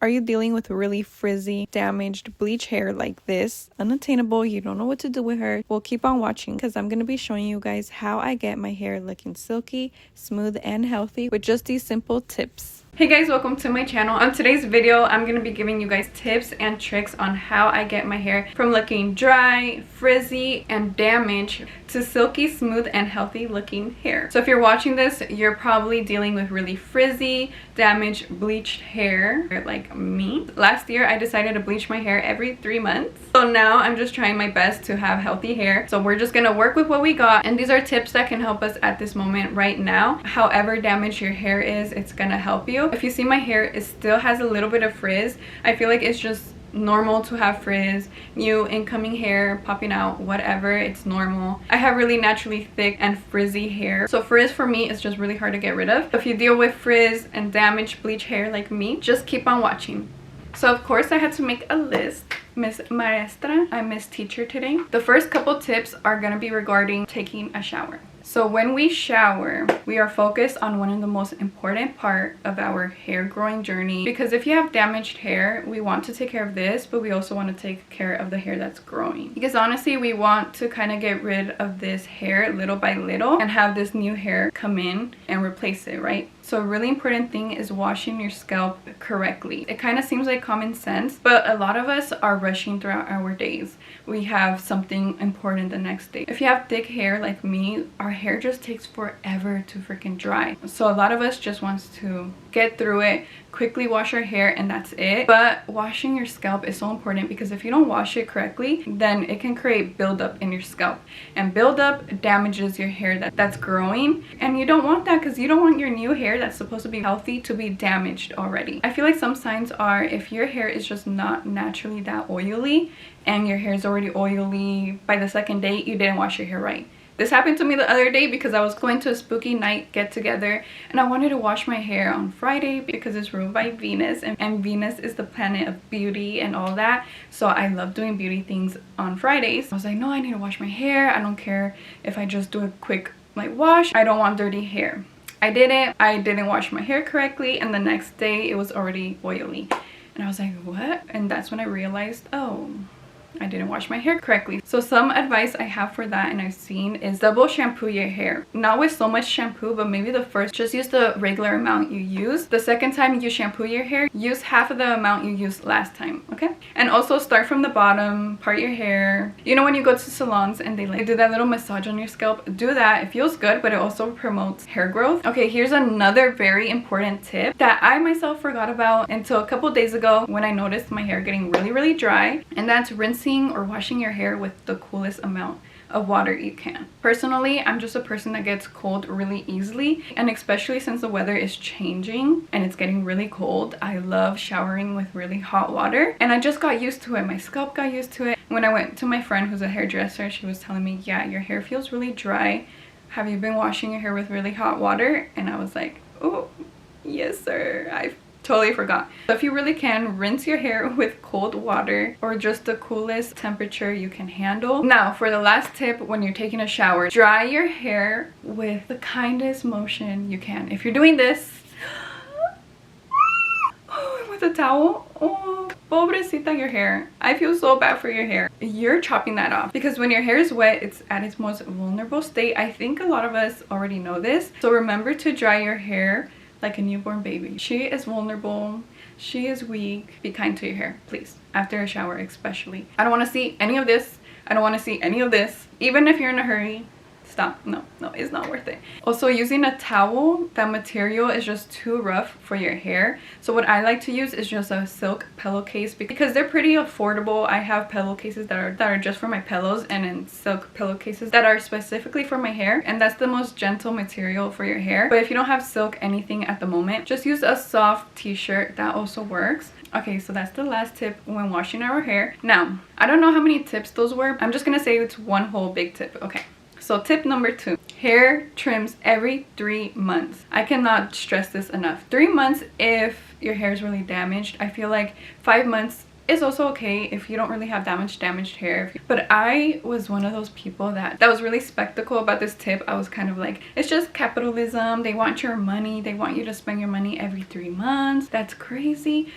Are you dealing with really frizzy, damaged, bleach hair like this? Unattainable, you don't know what to do with her? Well, keep on watching because I'm going to be showing you guys how I get my hair looking silky, smooth, and healthy with just these simple tips. Hey guys, welcome to my channel. On today's video, I'm going to be giving you guys tips and tricks on how I get my hair from looking dry, frizzy, and damaged to silky, smooth, and healthy looking hair. So if you're watching this, you're probably dealing with really frizzy, damaged, bleached hair like me. Last year, I decided to bleach my hair every 3 months. So now I'm just trying my best to have healthy hair. So we're just going to work with what we got. And these are tips that can help us at this moment right now. However damaged your hair is, it's going to help you. If you see my hair, it still has a little bit of frizz. I feel like it's just normal to have frizz, new incoming hair popping out, whatever, it's normal. I have really naturally thick and frizzy hair, so frizz for me is just really hard to get rid of. If you deal with frizz and damaged bleach hair like me, just keep on watching. So of course I had to make a list. Miss Maestra, I'm Miss Teacher today. The first couple tips are gonna be regarding taking a shower. So when we shower, we are focused on one of the most important part of our hair growing journey, because if you have damaged hair, we want to take care of this, but we also want to take care of the hair that's growing, because honestly we want to kind of get rid of this hair little by little and have this new hair come in and replace it, right? So a really important thing is washing your scalp correctly. It kind of seems like common sense, but a lot of us are rushing throughout our days. We have something important the next day. If you have thick hair like me, our hair just takes forever to freaking dry. So a lot of us just wants to get through it, quickly wash our hair, and that's it. But washing your scalp is so important, because if you don't wash it correctly, then it can create buildup in your scalp, and buildup damages your hair that's growing, and you don't want that, because you don't want your new hair that's supposed to be healthy to be damaged already. I feel like some signs are if your hair is just not naturally that oily and your hair is already oily by the second day, you didn't wash your hair right. This happened to me the other day because I was going to a spooky night get together and I wanted to wash my hair on Friday because it's ruled by Venus, and Venus is the planet of beauty and all that. So I love doing beauty things on Fridays. I was like, no, I need to wash my hair. I don't care if I just do a quick like wash. I don't want dirty hair. I didn't wash my hair correctly, and the next day it was already oily. And I was like, what? And that's when I realized, oh, I didn't wash my hair correctly. So some advice I have for that and I've seen is double shampoo your hair. Not with so much shampoo, but maybe the first, just use the regular amount you use. The second time you shampoo your hair, use half of the amount you used last time, okay? And also start from the bottom, part your hair. You know when you go to salons and they do that little massage on your scalp? Do that. It feels good, but it also promotes hair growth. Okay, here's another very important tip that I myself forgot about until a couple days ago when I noticed my hair getting really dry, and that's rinsing or washing your hair with the coolest amount of water you can. Personally, I'm just a person that gets cold really easily, and especially since the weather is changing and it's getting really cold, I love showering with really hot water, and I just got used to it. My scalp got used to it. When I went to my friend who's a hairdresser, she was telling me, yeah, your hair feels really dry. Have you been washing your hair with really hot water? And I was like, oh, yes sir, I totally forgot. So if you really can, rinse your hair with cold water or just the coolest temperature you can handle. Now for the last tip, when you're taking a shower, dry your hair with the kindest motion you can. If you're doing this with a towel, oh, pobrecita your hair. I feel so bad for your hair. You're chopping that off, because when your hair is wet, it's at its most vulnerable state. I think a lot of us already know this. So remember to dry your hair like a newborn baby. She is vulnerable, she is weak. Be kind to your hair, please, after a shower especially. I don't want to see any of this. I don't want to see any of this. Even if you're in a hurry, stop. No, it's not worth it. Also, using a towel, that material is just too rough for your hair. So what I like to use is just a silk pillowcase, because they're pretty affordable. I have pillowcases that are just for my pillows, and then silk pillowcases that are specifically for my hair, and that's the most gentle material for your hair. But if you don't have silk anything at the moment, just use a soft t-shirt. That also works. Okay, so that's the last tip when washing our hair. Now, I don't know how many tips those were. I'm just gonna say it's one whole big tip. Okay, so tip number 2, hair trims every 3 months. I cannot stress this enough. 3 months if your hair is really damaged. I feel like 5 months is also okay if you don't really have damaged hair. But I was one of those people that was really skeptical about this tip. I was kind of like, it's just capitalism. They want your money. They want you to spend your money every 3 months. That's crazy.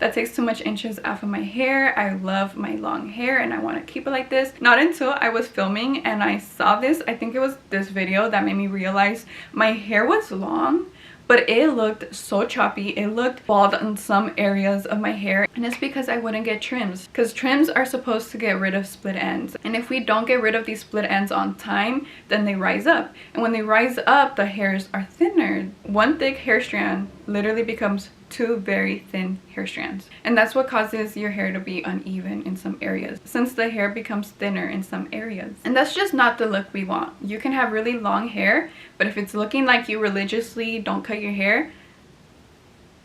that takes too much inches off of my hair. I love my long hair and I want to keep it like this. Not until I was filming and I saw this, I think it was this video that made me realize my hair was long, but it looked so choppy. It looked bald in some areas of my hair, and it's because I wouldn't get trims, because trims are supposed to get rid of split ends, and if we don't get rid of these split ends on time, then they rise up, and when they rise up, the hairs are thinner. One thick hair strand literally becomes two very thin hair strands, and that's what causes your hair to be uneven in some areas, since the hair becomes thinner in some areas. And that's just not the look we want. You can have really long hair, but if it's looking like you religiously don't cut your hair,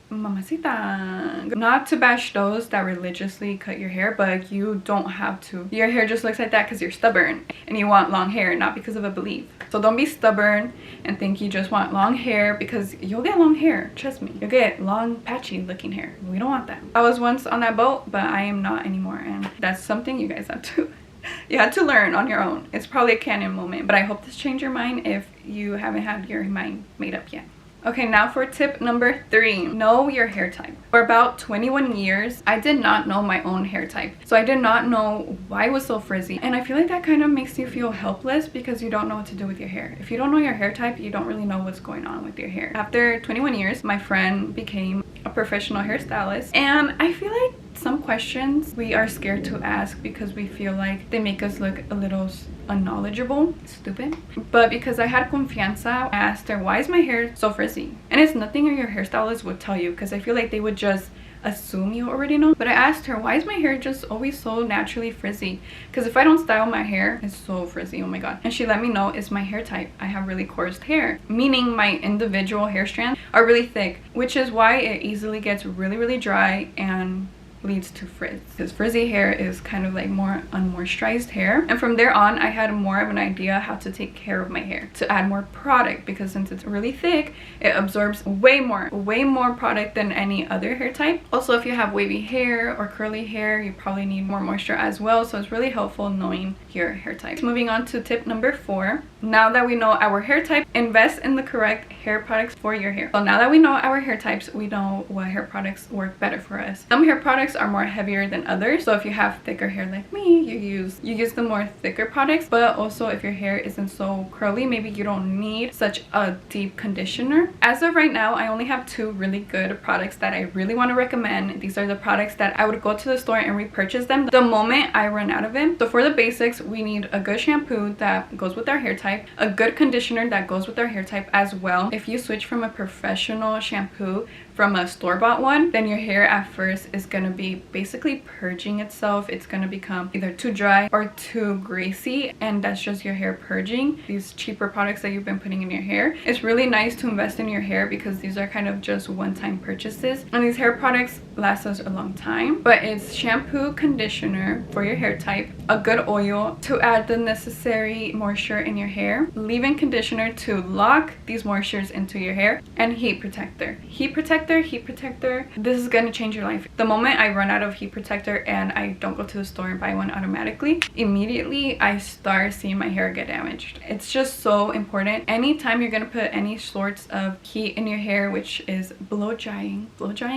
mamacita. Not to bash those that religiously cut your hair, but you don't have to. Your hair just looks like that because you're stubborn and you want long hair, not because of a belief. So don't be stubborn and think you just want long hair, because you'll get long hair. Trust me, you'll get long patchy looking hair. We don't want that. I was once on that boat, but I am not anymore, and that's something you guys have to you had to learn on your own. It's probably a canon moment, but I hope this changed your mind if you haven't had your mind made up yet. Okay, now for tip number 3, know your hair type. For about 21 years, I did not know my own hair type. So I did not know why it was so frizzy. And I feel like that kind of makes you feel helpless because you don't know what to do with your hair. If you don't know your hair type, you don't really know what's going on with your hair. After 21 years, my friend became a professional hairstylist. And I feel like some questions we are scared to ask because we feel like they make us look a little unknowledgeable, stupid. But because I had confianza, I asked her, why is my hair so frizzy? And it's nothing your hairstylist would tell you, because I feel like they would just assume you already know. But I asked her, why is my hair just always so naturally frizzy? Because if I don't style my hair, it's so frizzy, oh my god. And she let me know it's my hair type. I have really coarse hair, meaning my individual hair strands are really thick, which is why it easily gets really dry and leads to frizz, because frizzy hair is kind of like more unmoisturized hair. And from there on, I had more of an idea how to take care of my hair, to add more product, because since it's really thick, it absorbs way more product than any other hair type. Also, if you have wavy hair or curly hair, you probably need more moisture as well, so it's really helpful knowing your hair type. Moving on to tip number 4. Now that we know our hair type, invest in the correct hair products for your hair. So now that we know our hair types, we know what hair products work better for us. Some hair products are more heavier than others, so if you have thicker hair like me, you use the more thicker products. But also, if your hair isn't so curly, maybe you don't need such a deep conditioner. As of right now, I only have 2 really good products that I really want to recommend. These are the products that I would go to the store and repurchase them the moment I run out of them. So for the basics, we need a good shampoo that goes with our hair type, a good conditioner that goes with our hair type as well. If you switch from a professional shampoo from a store-bought one, then your hair at first is gonna be basically purging itself. It's gonna become either too dry or too greasy, and that's just your hair purging these cheaper products that you've been putting in your hair. It's really nice to invest in your hair because these are kind of just one-time purchases, and these hair products last us a long time. But it's shampoo, conditioner for your hair type, a good oil to add the necessary moisture in your hair, leave-in conditioner to lock these moistures into your hair, and heat protector. Heat protector. This is gonna change your life. The moment I run out of heat protector and I don't go to the store and buy one automatically, immediately I start seeing my hair get damaged. It's just so important. Anytime you're gonna put any sorts of heat in your hair, which is blow drying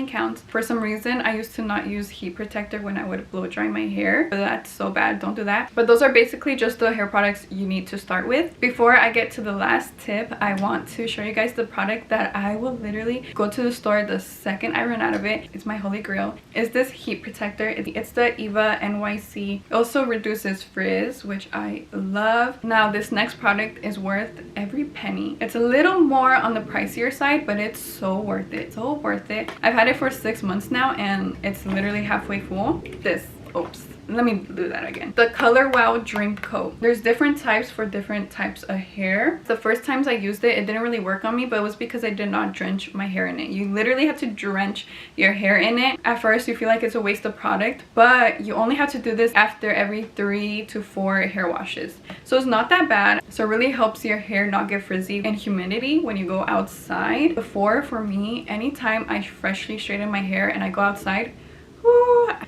counts. For some reason, I used to not use heat protector when I would blow dry my hair, but that's so bad. Don't do that. But those are basically just the hair products you need to start with. Before I get to the last tip, I want to show you guys the product that I will literally go to the store the second I run out of it. It's my holy grail. Is this heat protector. It's the Eva NYC. It also reduces frizz, which I love. Now this next product is worth every penny. It's a little more on the pricier side, but it's so worth it. So worth it. I've had it for 6 months now and it's literally halfway full. Let me do that again. The Color Wow Dream Coat. There's different types for different types of hair. The first times I used it, it didn't really work on me, but it was because I did not drench my hair in it. You literally have to drench your hair in it. At first, you feel like it's a waste of product, but you only have to do this after every 3 to 4 hair washes. So it's not that bad. So it really helps your hair not get frizzy and humidity when you go outside. Before, for me, anytime I freshly straighten my hair and I go outside,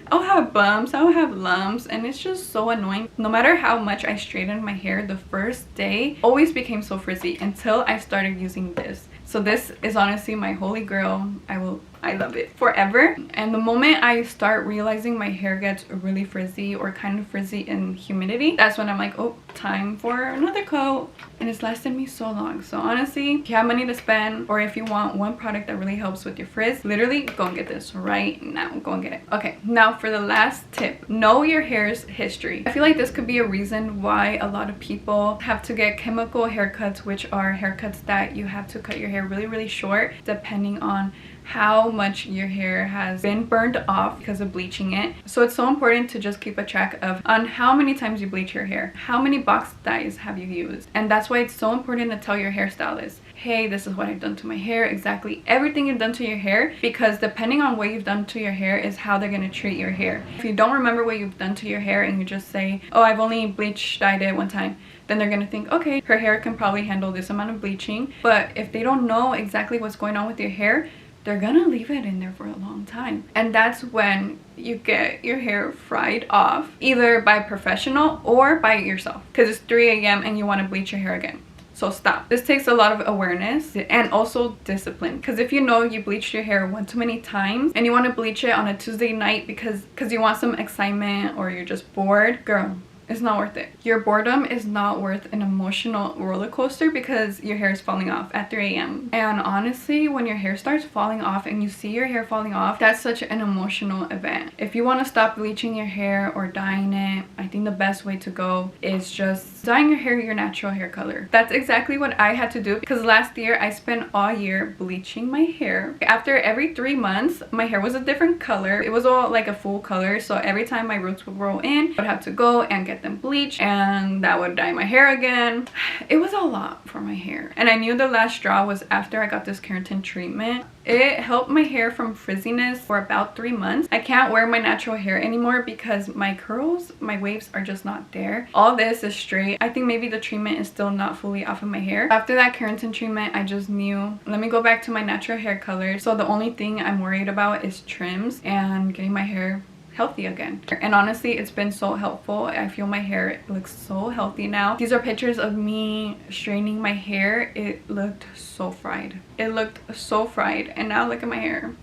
I'll have bumps, I'll have lumps, and it's just so annoying. No matter how much I straightened my hair, the first day always became so frizzy until I started using this. So this is honestly my holy grail. I will I love it forever. And the moment I start realizing my hair gets really frizzy or kind of frizzy in humidity, that's when I'm like, oh, time for another coat. And it's lasted me so long. So honestly, if you have money to spend, or if you want one product that really helps with your frizz, literally go and get this right now. Go and get it. Okay, now for the last tip, know your hair's history. I feel like this could be a reason why a lot of people have to get chemical haircuts, which are haircuts that you have to cut your hair really, really short depending on how much your hair has been burned off because of bleaching it. So it's so important to just keep a track of on how many times you bleach your hair, how many box dyes have you used. And that's why it's so important to tell your hairstylist, hey, this is what I've done to my hair, exactly everything you've done to your hair, because depending on what you've done to your hair is how they're going to treat your hair. If you don't remember what you've done to your hair and you just say, oh, I've only bleach dyed it one time, then they're gonna think, okay, her hair can probably handle this amount of bleaching. But if they don't know exactly what's going on with your hair, they're gonna leave it in there for a long time. And that's when you get your hair fried off, either by a professional or by yourself, because it's 3 a.m. and you want to bleach your hair again. So stop. This takes a lot of awareness and also discipline, because if you know you bleached your hair one too many times and you want to bleach it on a Tuesday night because you want some excitement or you're just bored, girl, it's not worth it. Your boredom is not worth an emotional roller coaster because your hair is falling off at 3 a.m. And honestly, when your hair starts falling off and you see your hair falling off, that's such an emotional event. If you want to stop bleaching your hair or dyeing it, I think the best way to go is just dyeing your hair your natural hair color. That's exactly what I had to do, because last year I spent all year bleaching my hair. After every 3 months, my hair was a different color. It was all like a full color, so every time my roots would grow in, I'd have to go and get them bleached, and that would dye my hair again. It was a lot for my hair, and I knew the last straw was after I got this keratin treatment. It helped my hair from frizziness for about 3 months. I can't wear my natural hair anymore because my curls, my waves are just not there. All this is straight. I think maybe the treatment is still not fully off of my hair. After that keratin treatment, I just knew, let me go back to my natural hair color. So the only thing I'm worried about is trims and getting my hair healthy again. And honestly, it's been so helpful. I feel my hair looks so healthy now. These are pictures of me straightening my hair. It looked so fried. It looked so fried, and now look at my hair.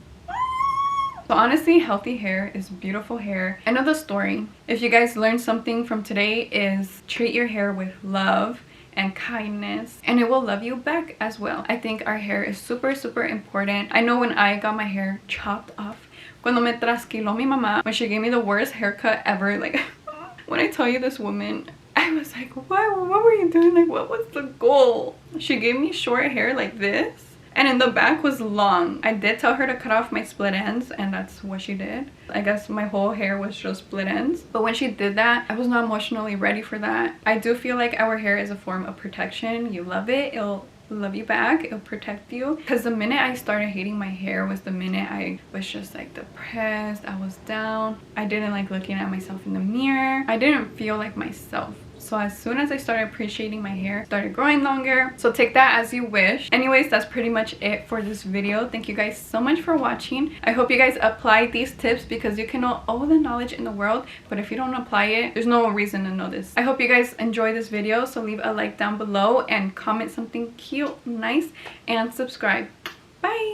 So honestly, healthy hair is beautiful hair. End of the story. If you guys learned something from today, is treat your hair with love and kindness, and it will love you back as well. I think our hair is super, super important. I know when I got my hair chopped off, cuando me trasquiló mi mamá, when she gave me the worst haircut ever, like, when I tell you this woman, I was like, what were you doing? Like, what was the goal? She gave me short hair like this, and in the back was long. I did tell her to cut off my split ends, and that's what she did. I guess my whole hair was just split ends. But when she did that, I was not emotionally ready for that. I do feel like our hair is a form of protection. You love it, it'll love you back, it'll protect you. Because the minute I started hating my hair was the minute I was just like depressed, I was down, I didn't like looking at myself in the mirror, I didn't feel like myself. So as soon as I started appreciating my hair, it started growing longer. So take that as you wish. Anyways, that's pretty much it for this video. Thank you guys so much for watching. I hope you guys apply these tips, because you can know all the knowledge in the world, but if you don't apply it, there's no reason to know this. I hope you guys enjoy this video, so leave a like down below and comment something cute, nice, and subscribe. Bye!